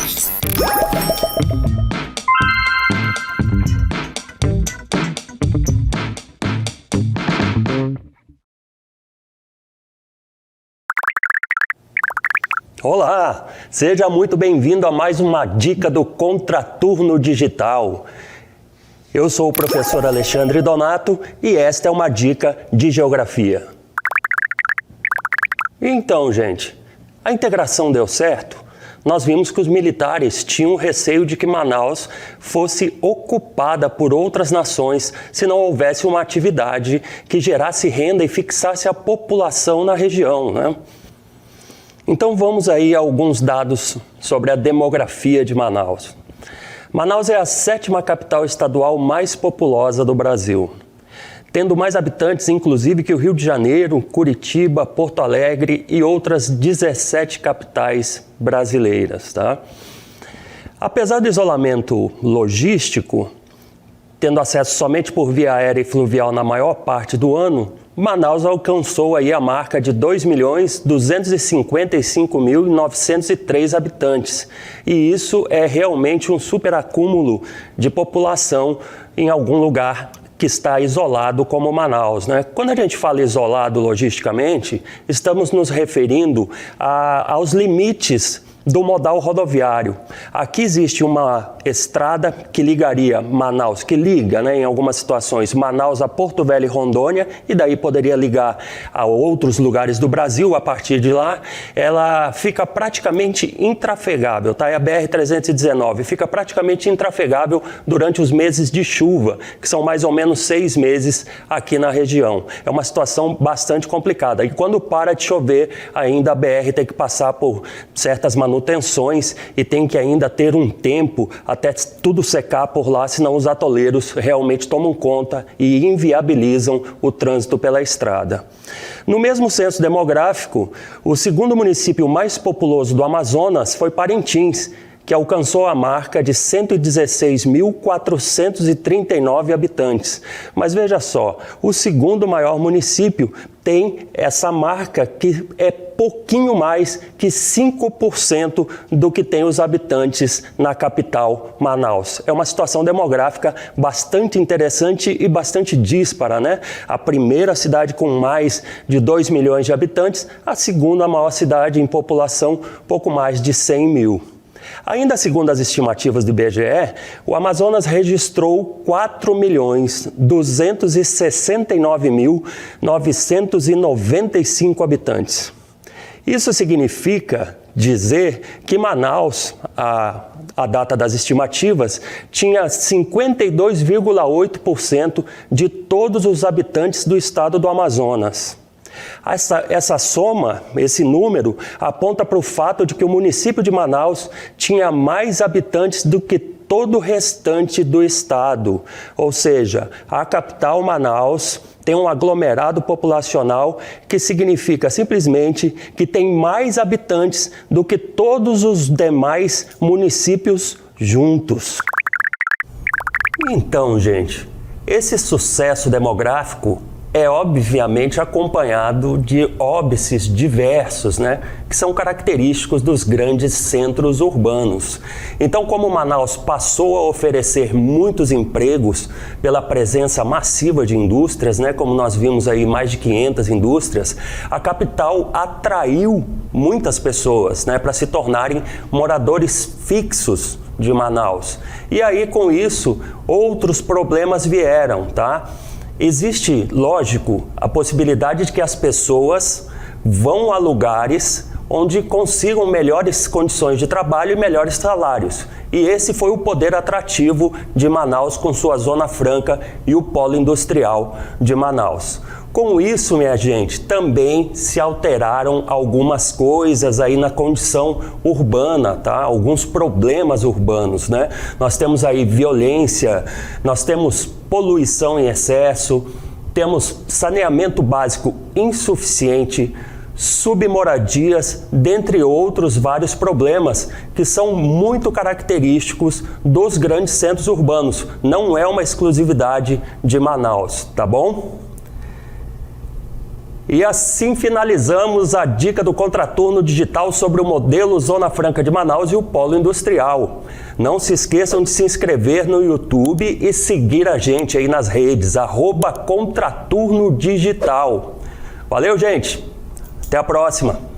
mais. Olá, seja muito bem-vindo a mais uma dica do Contraturno Digital. Eu sou o professor Alexandre Donato e esta é uma dica de geografia. Então, gente, a integração deu certo? Nós vimos que os militares tinham receio de que Manaus fosse ocupada por outras nações se não houvesse uma atividade que gerasse renda e fixasse a população na região, né? Então vamos aí a alguns dados sobre a demografia de Manaus. Manaus é a 7ª capital estadual mais populosa do Brasil, tendo mais habitantes inclusive que o Rio de Janeiro, Curitiba, Porto Alegre e outras 17 capitais brasileiras, tá? Apesar do isolamento logístico, tendo acesso somente por via aérea e fluvial na maior parte do ano, Manaus alcançou aí a marca de 2.255.903 habitantes. E isso é realmente um superacúmulo de população em algum lugar que está isolado como Manaus, né? Quando a gente fala isolado logisticamente, estamos nos referindo aos limites do modal rodoviário. Aqui existe uma estrada que ligaria Manaus, que liga, né, em algumas situações, Manaus a Porto Velho e Rondônia, e daí poderia ligar a outros lugares do Brasil. A partir de lá, ela fica praticamente intrafegável, tá? É a BR-319, fica praticamente intrafegável durante os meses de chuva, que são mais ou menos 6 meses aqui na região. É uma situação bastante complicada. E quando para de chover, ainda a BR tem que passar por certas manutenções e tem que ainda ter um tempo até tudo secar por lá, senão os atoleiros realmente tomam conta e inviabilizam o trânsito pela estrada. No mesmo censo demográfico, o segundo município mais populoso do Amazonas foi Parintins, que alcançou a marca de 116.439 habitantes. Mas veja só, o segundo maior município tem essa marca que é pouquinho mais que 5% do que tem os habitantes na capital, Manaus. É uma situação demográfica bastante interessante e bastante díspara, né? A primeira cidade com mais de 2 milhões de habitantes, a segunda maior cidade em população, pouco mais de 100 mil. Ainda segundo as estimativas do IBGE, o Amazonas registrou 4.269.995 habitantes. Isso significa dizer que Manaus, a data das estimativas, tinha 52,8% de todos os habitantes do estado do Amazonas. Essa soma, esse número, aponta para o fato de que o município de Manaus tinha mais habitantes do que todo o restante do estado. Ou seja, a capital, Manaus, tem um aglomerado populacional que significa simplesmente que tem mais habitantes do que todos os demais municípios juntos. Então, gente, esse sucesso demográfico é obviamente acompanhado de óbices diversos, né, que são característicos dos grandes centros urbanos. Então, como Manaus passou a oferecer muitos empregos pela presença massiva de indústrias, né, como nós vimos aí mais de 500 indústrias, a capital atraiu muitas pessoas, né, para se tornarem moradores fixos de Manaus. E aí, com isso, outros problemas vieram, tá? Existe, lógico, a possibilidade de que as pessoas vão a lugares onde consigam melhores condições de trabalho e melhores salários. E esse foi o poder atrativo de Manaus com sua Zona Franca e o polo industrial de Manaus. Com isso, minha gente, também se alteraram algumas coisas aí na condição urbana, tá? Alguns problemas urbanos, né? Nós temos aí violência, nós temos poluição em excesso, temos saneamento básico insuficiente, submoradias, dentre outros vários problemas que são muito característicos dos grandes centros urbanos. Não é uma exclusividade de Manaus, tá bom? E assim finalizamos a dica do Contraturno Digital sobre o modelo Zona Franca de Manaus e o Polo Industrial. Não se esqueçam de se inscrever no YouTube e seguir a gente aí nas redes, @Contraturno Digital. Valeu, gente! Até a próxima!